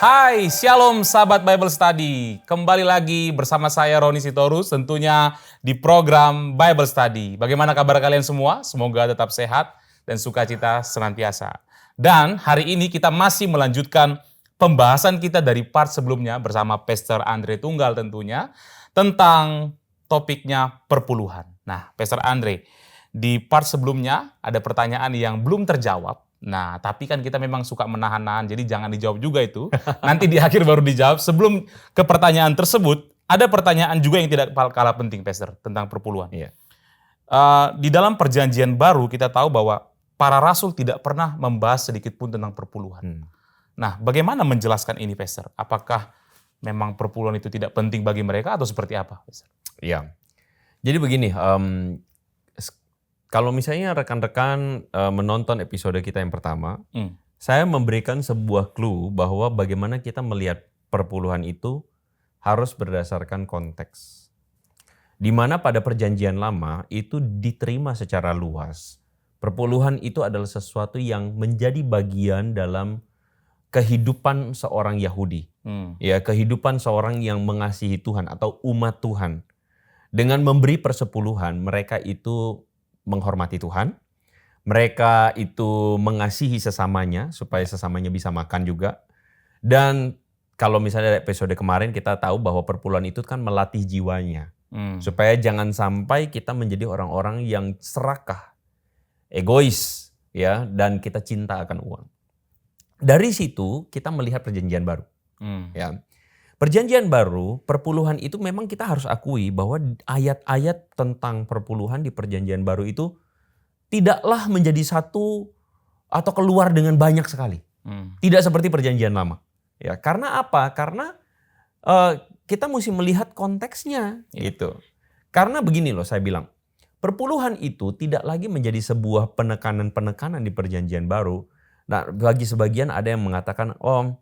Hai, Shalom sahabat Bible Study. Kembali lagi bersama saya Roni Sitorus tentunya di program Bible Study. Bagaimana kabar kalian semua? Semoga tetap sehat dan sukacita senantiasa. Dan hari ini kita masih melanjutkan pembahasan kita dari part sebelumnya bersama Pastor Andre Tunggal tentunya tentang topiknya perpuluhan. Nah, Pastor Andre, di part sebelumnya ada pertanyaan yang belum terjawab. Nah, tapi kan kita memang suka menahan-nahan, jadi jangan dijawab juga itu. Nanti di akhir baru dijawab. Sebelum ke pertanyaan tersebut, ada pertanyaan juga yang tidak kalah penting, Pastor, tentang perpuluhan. Iya. Di dalam perjanjian baru kita tahu bahwa para rasul tidak pernah membahas sedikit pun tentang perpuluhan. Nah, bagaimana menjelaskan ini, Pastor? Apakah memang perpuluhan itu tidak penting bagi mereka atau seperti apa, Pastor? Iya. Jadi begini, kalau misalnya rekan-rekan menonton episode kita yang pertama, saya memberikan sebuah clue bahwa bagaimana kita melihat perpuluhan itu harus berdasarkan konteks. Di mana pada perjanjian lama itu diterima secara luas. Perpuluhan itu adalah sesuatu yang menjadi bagian dalam kehidupan seorang Yahudi. Ya, kehidupan seorang yang mengasihi Tuhan atau umat Tuhan. Dengan memberi persepuluhan, mereka itu menghormati Tuhan, mereka itu mengasihi sesamanya supaya sesamanya bisa makan juga. Dan kalau misalnya episode kemarin kita tahu bahwa perpuluhan itu kan melatih jiwanya supaya jangan sampai kita menjadi orang-orang yang serakah, egois, ya, dan kita cinta akan uang. Dari situ kita melihat perjanjian baru. Ya. Perjanjian baru, perpuluhan itu memang kita harus akui bahwa ayat-ayat tentang perpuluhan di perjanjian baru itu tidaklah menjadi satu atau keluar dengan banyak sekali. Tidak seperti perjanjian lama. Ya, karena apa? Karena kita mesti melihat konteksnya. Gitu. Karena begini loh saya bilang, perpuluhan itu tidak lagi menjadi sebuah penekanan-penekanan di perjanjian baru. Nah, bagi sebagian ada yang mengatakan, oh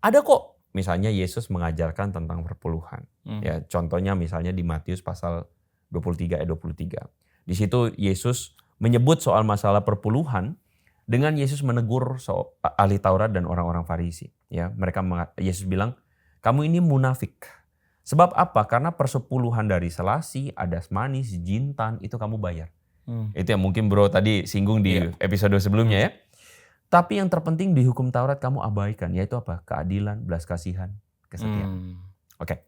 ada kok. Misalnya Yesus mengajarkan tentang perpuluhan. Ya, contohnya misalnya di Matius pasal 23 ayat 23. Di situ Yesus menyebut soal masalah perpuluhan dengan Yesus menegur ahli Taurat dan orang-orang Farisi. Ya, Yesus bilang, kamu ini munafik. Sebab apa? Karena persepuluhan dari selasi, adas manis, jintan itu kamu bayar. Itu yang mungkin bro tadi singgung di episode sebelumnya ya. Tapi yang terpenting di hukum Taurat kamu abaikan, yaitu apa? Keadilan, belas kasihan, kesetiaan. Oke.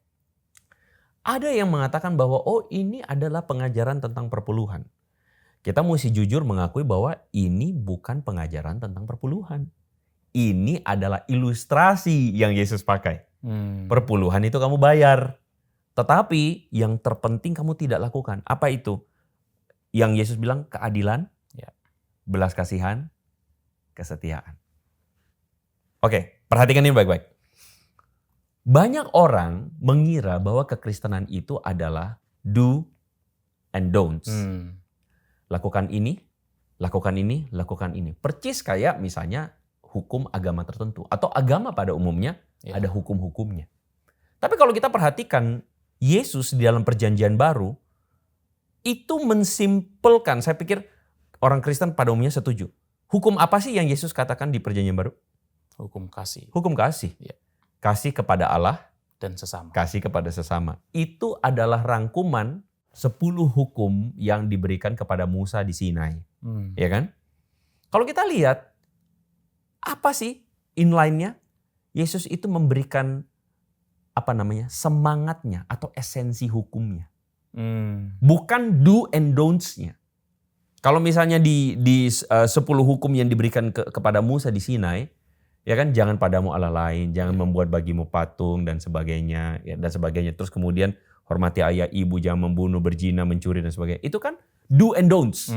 Ada yang mengatakan bahwa ini adalah pengajaran tentang perpuluhan. Kita mesti jujur mengakui bahwa ini bukan pengajaran tentang perpuluhan. Ini adalah ilustrasi yang Yesus pakai. Perpuluhan itu kamu bayar. Tetapi yang terpenting kamu tidak lakukan. Apa itu? Yang Yesus bilang keadilan, belas kasihan, kesetiaan. Oke, perhatikan ini baik-baik. Banyak orang mengira bahwa kekristenan itu adalah do and don'ts. Lakukan ini, lakukan ini, lakukan ini. Percis kayak misalnya hukum agama tertentu. Atau agama pada umumnya ada hukum-hukumnya. Tapi kalau kita perhatikan Yesus di dalam perjanjian baru itu mensimpelkan, saya pikir orang Kristen pada umumnya setuju. Hukum apa sih yang Yesus katakan di perjanjian baru? Hukum kasih. Hukum kasih. Ya. Kasih kepada Allah Dan sesama. Kasih kepada sesama. Itu adalah rangkuman 10 hukum yang diberikan kepada Musa di Sinai. Ya kan? Kalau kita lihat, apa sih inline-nya? Yesus itu memberikan semangatnya atau esensi hukumnya. Bukan do and don'ts-nya. Kalau misalnya di 10 hukum yang diberikan kepada Musa di Sinai, ya kan, jangan padamu Allah lain, jangan membuat bagimu patung dan sebagainya, ya, dan sebagainya. Terus kemudian hormati ayah ibu, jangan membunuh, berzina, mencuri dan sebagainya. Itu kan do and don'ts.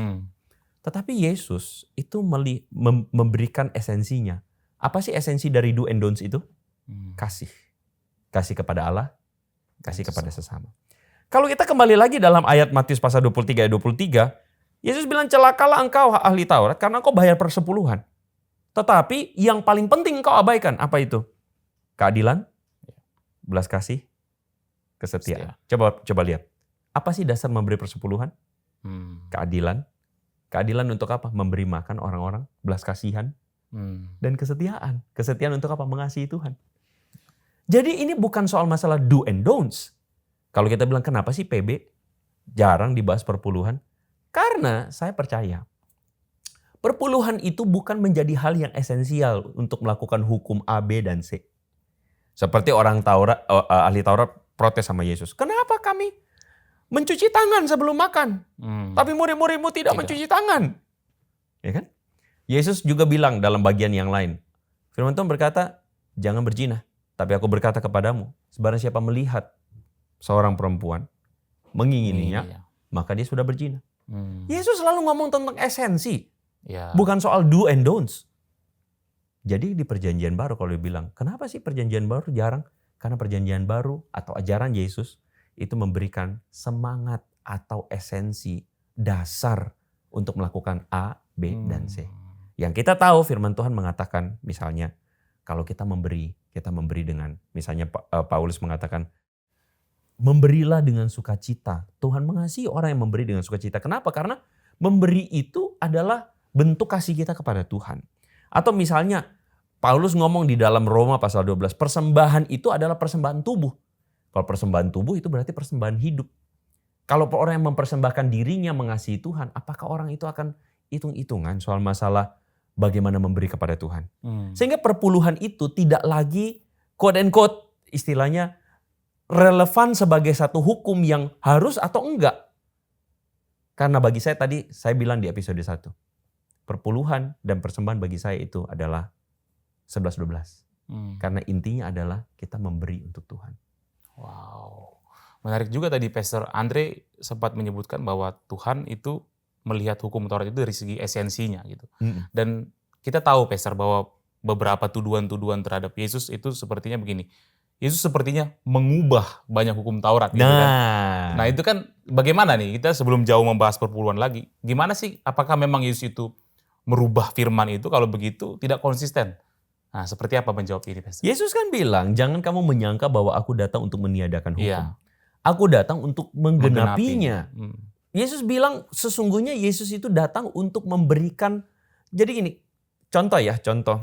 Tetapi Yesus itu memberikan esensinya. Apa sih esensi dari do and don'ts itu? Kasih. Kasih kepada Allah, kasih kepada sesama. Kalau kita kembali lagi dalam ayat Matius pasal 23 ayat 23, Yesus bilang, celakalah engkau ahli Taurat karena engkau bayar persepuluhan. Tetapi yang paling penting engkau abaikan. Apa itu? Keadilan, belas kasih, kesetiaan. Coba lihat. Apa sih dasar memberi persepuluhan? Keadilan. Keadilan untuk apa? Memberi makan orang-orang, belas kasihan, dan kesetiaan. Kesetiaan untuk apa? Mengasihi Tuhan. Jadi ini bukan soal masalah do and don'ts. Kalau kita bilang kenapa sih PB jarang dibahas perpuluhan? Karena saya percaya perpuluhan itu bukan menjadi hal yang esensial untuk melakukan hukum A, B, dan C. Seperti orang Taurat, ahli Taurat protes sama Yesus. Kenapa kami mencuci tangan sebelum makan? Tapi murid-muridmu tidak mencuci tangan. Ya kan? Yesus juga bilang dalam bagian yang lain. Firman Tuhan berkata, jangan berzina. Tapi aku berkata kepadamu, sebarang siapa melihat seorang perempuan mengingininya, maka dia sudah berzina. Yesus selalu ngomong tentang esensi. Bukan soal do and don'ts. Jadi di perjanjian baru kalau dibilang, kenapa sih perjanjian baru jarang? Karena perjanjian baru atau ajaran Yesus itu memberikan semangat atau esensi dasar untuk melakukan A, B, dan C. Yang kita tahu firman Tuhan mengatakan misalnya kalau kita memberi dengan misalnya Paulus mengatakan memberilah dengan sukacita. Tuhan mengasihi orang yang memberi dengan sukacita. Kenapa? Karena memberi itu adalah bentuk kasih kita kepada Tuhan. Atau misalnya Paulus ngomong di dalam Roma pasal 12, persembahan itu adalah persembahan tubuh. Kalau persembahan tubuh itu berarti persembahan hidup. Kalau orang yang mempersembahkan dirinya mengasihi Tuhan, apakah orang itu akan hitung-hitungan soal masalah bagaimana memberi kepada Tuhan? Sehingga perpuluhan itu tidak lagi quote and quote istilahnya relevan sebagai satu hukum yang harus atau enggak. Karena bagi saya tadi saya bilang di episode 1, perpuluhan dan persembahan bagi saya itu adalah 11-12. Karena intinya adalah kita memberi untuk Tuhan. Wow. Menarik juga tadi Pastor Andre sempat menyebutkan bahwa Tuhan itu melihat hukum Taurat itu dari segi esensinya gitu. Dan kita tahu Pastor bahwa beberapa tuduhan-tuduhan terhadap Yesus itu sepertinya begini. Yesus sepertinya mengubah banyak hukum Taurat. Gitu kan? Nah itu kan bagaimana nih kita sebelum jauh membahas perpuluhan lagi. Gimana sih apakah memang Yesus itu merubah firman itu kalau begitu tidak konsisten? Nah seperti apa menjawab ini Pastor? Yesus kan bilang jangan kamu menyangka bahwa aku datang untuk meniadakan hukum. Aku datang untuk menggenapinya. Yesus bilang sesungguhnya Yesus itu datang untuk memberikan. Jadi gini, contoh.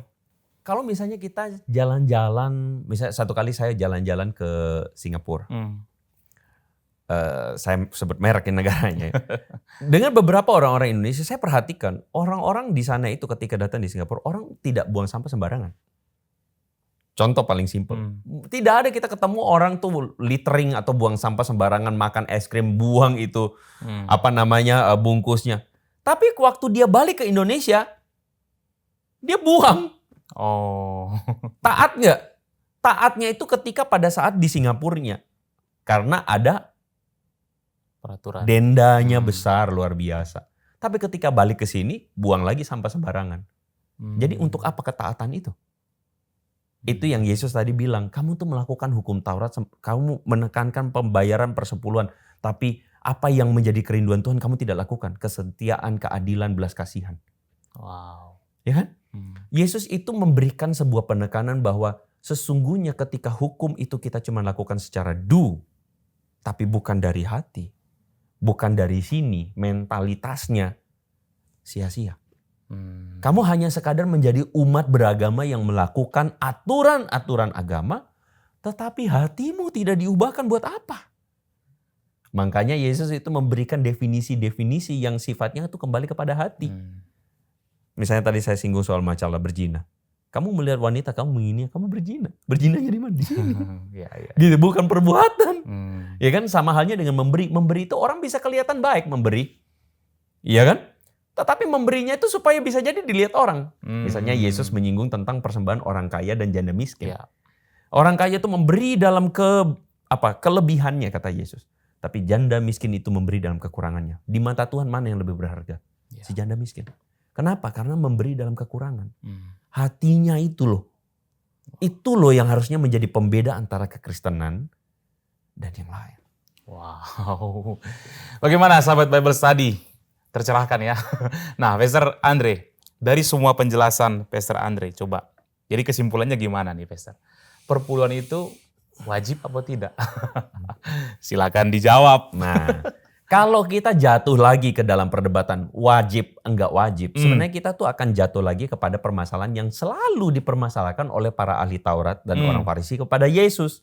Kalau misalnya kita jalan-jalan, misalnya satu kali saya jalan-jalan ke Singapura. Saya sebut merek negaranya. Dengan beberapa orang-orang Indonesia, saya perhatikan orang-orang di sana itu ketika datang di Singapura, orang tidak buang sampah sembarangan. Contoh paling simpel. Tidak ada kita ketemu orang tuh littering atau buang sampah sembarangan, makan es krim, buang itu bungkusnya. Tapi waktu dia balik ke Indonesia, dia buang. Taat nggak? Taatnya itu ketika pada saat di Singapurnya. Karena ada peraturan. Dendanya besar luar biasa. Tapi ketika balik ke sini, buang lagi sampah sembarangan. Jadi untuk apa ketaatan itu? Itu yang Yesus tadi bilang, kamu tuh melakukan hukum Taurat, kamu menekankan pembayaran persepuluhan. Tapi apa yang menjadi kerinduan Tuhan kamu tidak lakukan. Kesetiaan, keadilan, belas kasihan. Wow. Ya kan? Yesus itu memberikan sebuah penekanan bahwa sesungguhnya ketika hukum itu kita cuma lakukan secara do. Tapi bukan dari hati. Bukan dari sini, mentalitasnya sia-sia. Kamu hanya sekadar menjadi umat beragama yang melakukan aturan-aturan agama, tetapi hatimu tidak diubahkan buat apa? Makanya Yesus itu memberikan definisi-definisi yang sifatnya itu kembali kepada hati. Misalnya tadi saya singgung soal masalah berzina. Kamu melihat wanita, kamu menginginnya, kamu berzina. Berzinanya di mana? Di sini. Gitu, bukan perbuatan. Ya kan, sama halnya dengan memberi. Memberi itu orang bisa kelihatan baik memberi. Iya kan? Tetapi memberinya itu supaya bisa jadi dilihat orang. Misalnya Yesus menyinggung tentang persembahan orang kaya dan janda miskin. Orang kaya itu memberi dalam kelebihannya kata Yesus. Tapi janda miskin itu memberi dalam kekurangannya. Di mata Tuhan mana yang lebih berharga? Si janda miskin. Kenapa? Karena memberi dalam kekurangan. Hatinya itu loh. Itu loh yang harusnya menjadi pembeda antara kekristenan dan yang lain. Wow. Bagaimana sahabat Bible Study? Tercerahkan ya. Nah, Pastor Andre, dari semua penjelasan Pastor Andre, coba. Jadi kesimpulannya gimana nih, Pastor? Perpuluhan itu wajib apa tidak? Silakan dijawab. Nah, Kalau kita jatuh lagi ke dalam perdebatan wajib enggak wajib, sebenarnya kita tuh akan jatuh lagi kepada permasalahan yang selalu dipermasalahkan oleh para ahli Taurat dan orang Farisi kepada Yesus.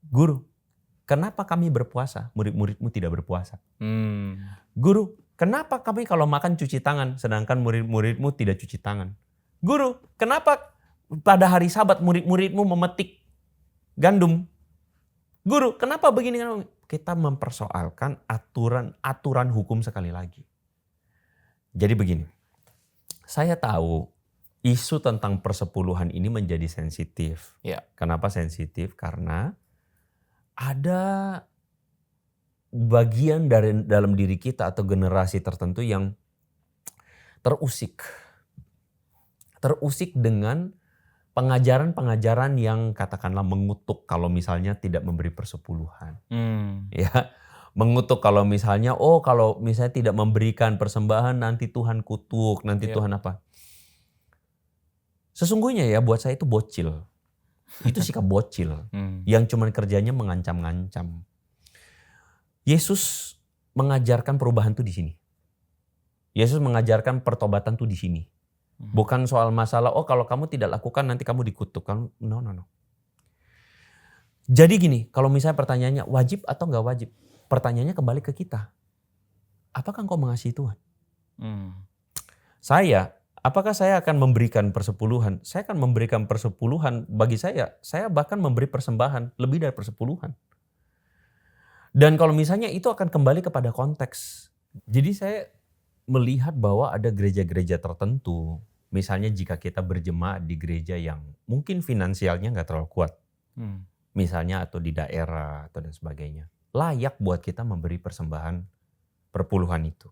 Guru, kenapa kami berpuasa, murid-muridmu tidak berpuasa? Guru, kenapa kami kalau makan cuci tangan, sedangkan murid-muridmu tidak cuci tangan? Guru, kenapa pada hari Sabat murid-muridmu memetik gandum? Guru, kenapa begini? Kita mempersoalkan aturan hukum sekali lagi. Jadi begini, saya tahu isu tentang persepuluhan ini menjadi sensitif. Ya. Kenapa sensitif? Karena ada bagian dari dalam diri kita atau generasi tertentu yang terusik dengan pengajaran-pengajaran yang katakanlah mengutuk kalau misalnya tidak memberi persepuluhan. Ya, mengutuk kalau misalnya kalau misalnya tidak memberikan persembahan nanti Tuhan kutuk, nanti Tuhan apa. Sesungguhnya ya buat saya itu bocil. Itu sikap bocil yang cuman kerjanya mengancam-ngancam. Yesus mengajarkan perubahan tuh di sini. Yesus mengajarkan pertobatan tuh di sini. Bukan soal masalah, kalau kamu tidak lakukan nanti kamu dikutuk. No. Jadi gini, kalau misalnya pertanyaannya wajib atau enggak wajib? Pertanyaannya kembali ke kita. Apakah engkau mengasihi Tuhan? Apakah saya akan memberikan persepuluhan? Saya akan memberikan persepuluhan bagi saya bahkan memberi persembahan lebih dari persepuluhan. Dan kalau misalnya itu akan kembali kepada konteks. Jadi saya melihat bahwa ada gereja-gereja tertentu, misalnya jika kita berjemaat di gereja yang mungkin finansialnya nggak terlalu kuat, misalnya atau di daerah atau dan sebagainya, layak buat kita memberi persembahan perpuluhan itu.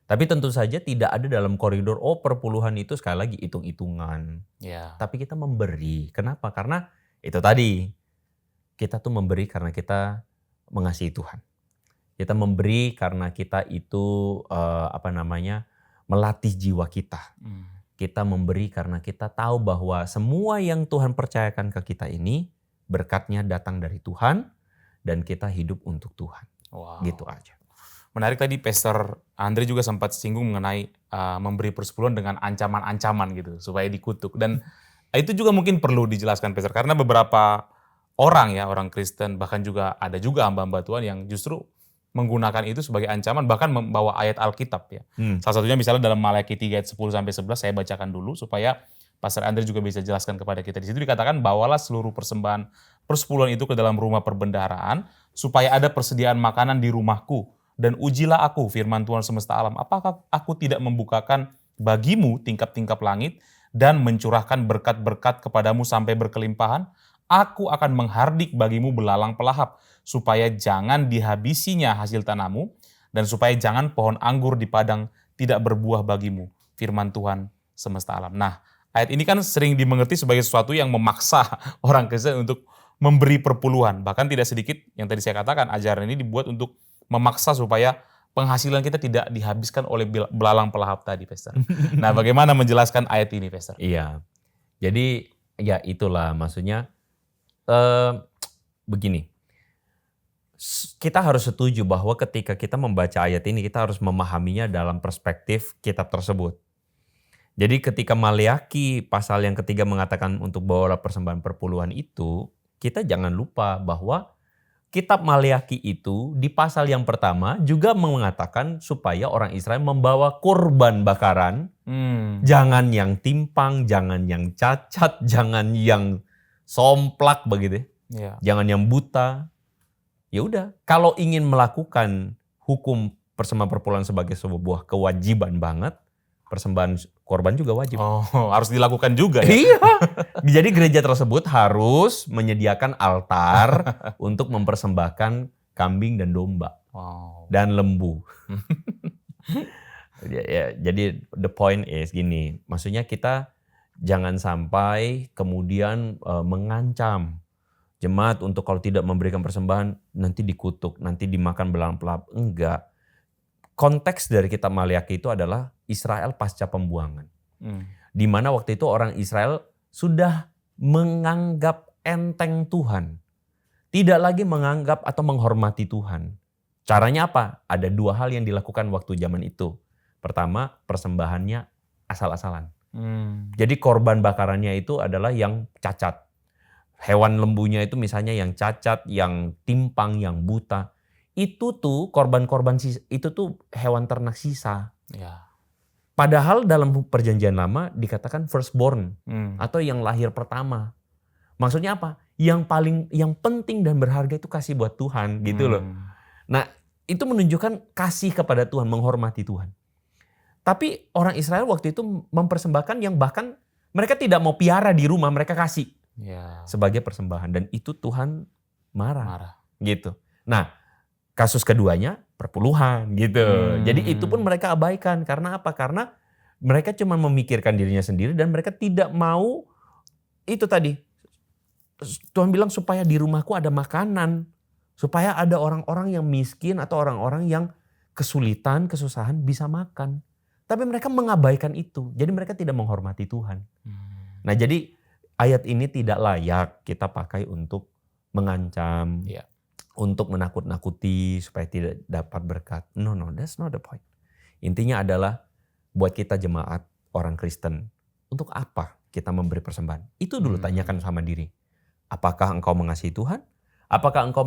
Tapi tentu saja tidak ada dalam koridor perpuluhan itu sekali lagi hitung-hitungan. Tapi kita memberi. Kenapa? Karena itu tadi kita tuh memberi karena kita mengasihi Tuhan. Kita memberi karena kita itu melatih jiwa kita. Kita memberi karena kita tahu bahwa semua yang Tuhan percayakan ke kita ini berkatnya datang dari Tuhan dan kita hidup untuk Tuhan. Wow. Gitu aja. Menarik tadi Pastor Andre juga sempat singgung mengenai memberi persepuluhan dengan ancaman-ancaman gitu supaya dikutuk. Dan itu juga mungkin perlu dijelaskan Pastor karena beberapa orang Kristen bahkan juga ada juga hamba-hamba Tuhan yang justru menggunakan itu sebagai ancaman, bahkan membawa ayat Alkitab ya. Salah satunya misalnya dalam Malaki 3 ayat 10-11, saya bacakan dulu supaya Pastor Andre juga bisa jelaskan kepada kita. Di situ dikatakan, bawalah seluruh persembahan persepuluhan itu ke dalam rumah perbendaharaan, supaya ada persediaan makanan di rumahku, dan ujilah aku, firman Tuhan semesta alam, apakah aku tidak membukakan bagimu tingkap-tingkap langit, dan mencurahkan berkat-berkat kepadamu sampai berkelimpahan? Aku akan menghardik bagimu belalang pelahap, supaya jangan dihabisinya hasil tanahmu, dan supaya jangan pohon anggur di padang tidak berbuah bagimu. Firman Tuhan semesta alam. Nah, ayat ini kan sering dimengerti sebagai sesuatu yang memaksa orang Kristen untuk memberi perpuluhan. Bahkan tidak sedikit yang tadi saya katakan, ajaran ini dibuat untuk memaksa supaya penghasilan kita tidak dihabiskan oleh belalang pelahap tadi, Pastor. Nah, bagaimana menjelaskan ayat ini, Pastor? Iya, jadi ya itulah maksudnya. Begini, kita harus setuju bahwa ketika kita membaca ayat ini kita harus memahaminya dalam perspektif kitab tersebut. Jadi ketika Maleaki pasal yang ketiga mengatakan untuk bawalah persembahan perpuluhan itu, kita jangan lupa bahwa kitab Maleaki itu di pasal yang pertama juga mengatakan supaya orang Israel membawa kurban bakaran, jangan yang timpang, jangan yang cacat, jangan yang somplak begitu, jangan yang buta. Ya udah, kalau ingin melakukan hukum persembahan perpuluhan sebagai sebuah kewajiban banget, persembahan korban juga wajib. Harus dilakukan juga ya? Iya. Jadi gereja tersebut harus menyediakan altar untuk mempersembahkan kambing dan domba. Dan lembu. Jadi the point is gini, maksudnya kita jangan sampai kemudian mengancam jemaat untuk kalau tidak memberikan persembahan nanti dikutuk, nanti dimakan belalang pelahap. Enggak. Konteks dari kitab Maleaki itu adalah Israel pasca pembuangan. Di mana waktu itu orang Israel sudah menganggap enteng Tuhan. Tidak lagi menganggap atau menghormati Tuhan. Caranya apa? Ada 2 hal yang dilakukan waktu zaman itu. Pertama, persembahannya asal-asalan. Jadi korban bakarannya itu adalah yang cacat. Hewan lembunya itu misalnya yang cacat, yang timpang, yang buta. Itu tuh korban-korban itu tuh hewan ternak sisa. Ya. Padahal dalam perjanjian lama dikatakan firstborn atau yang lahir pertama. Maksudnya apa? Yang penting dan berharga itu kasih buat Tuhan gitu loh. Nah, itu menunjukkan kasih kepada Tuhan, menghormati Tuhan. Tapi orang Israel waktu itu mempersembahkan yang bahkan mereka tidak mau piara di rumah, mereka kasih sebagai persembahan. Dan itu Tuhan marah. Gitu. Nah, kasus keduanya perpuluhan gitu. Jadi itu pun mereka abaikan. Karena apa? Karena mereka cuma memikirkan dirinya sendiri dan mereka tidak mau itu tadi. Tuhan bilang supaya di rumahku ada makanan. Supaya ada orang-orang yang miskin atau orang-orang yang kesulitan, kesusahan bisa makan. Tapi mereka mengabaikan itu. Jadi mereka tidak menghormati Tuhan. Nah jadi ayat ini tidak layak kita pakai untuk mengancam. Untuk menakut-nakuti supaya tidak dapat berkat. No, that's not the point. Intinya adalah buat kita jemaat orang Kristen. Untuk apa kita memberi persembahan? Itu dulu tanyakan sama diri. Apakah engkau mengasihi Tuhan? Apakah engkau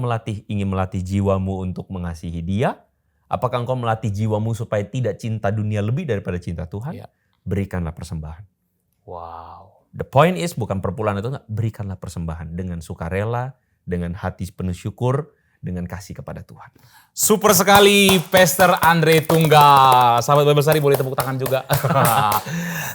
ingin melatih jiwamu untuk mengasihi Dia? Apakah engkau melatih jiwamu supaya tidak cinta dunia lebih daripada cinta Tuhan? Berikanlah persembahan. Wow. The point is bukan perpuluhan atau enggak. Berikanlah persembahan dengan sukarela, dengan hati penuh syukur, dengan kasih kepada Tuhan. Super sekali Pastor Andre Tunggal. Sahabat Bible Study boleh tepuk tangan juga.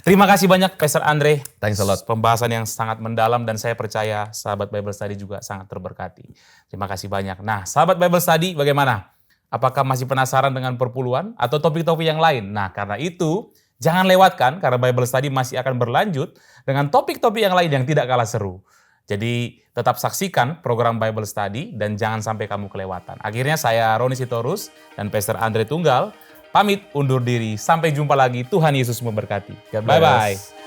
Terima kasih banyak Pastor Andre. Thanks a lot. Pembahasan yang sangat mendalam dan saya percaya sahabat Bible Study juga sangat terberkati. Terima kasih banyak. Nah, sahabat Bible Study bagaimana? Apakah masih penasaran dengan perpuluhan atau topik-topik yang lain? Nah, karena itu jangan lewatkan karena Bible Study masih akan berlanjut dengan topik-topik yang lain yang tidak kalah seru. Jadi tetap saksikan program Bible Study dan jangan sampai kamu kelewatan. Akhirnya saya Roni Sitorus dan Pastor Andre Tunggal pamit undur diri. Sampai jumpa lagi. Tuhan Yesus memberkati. Bye-bye.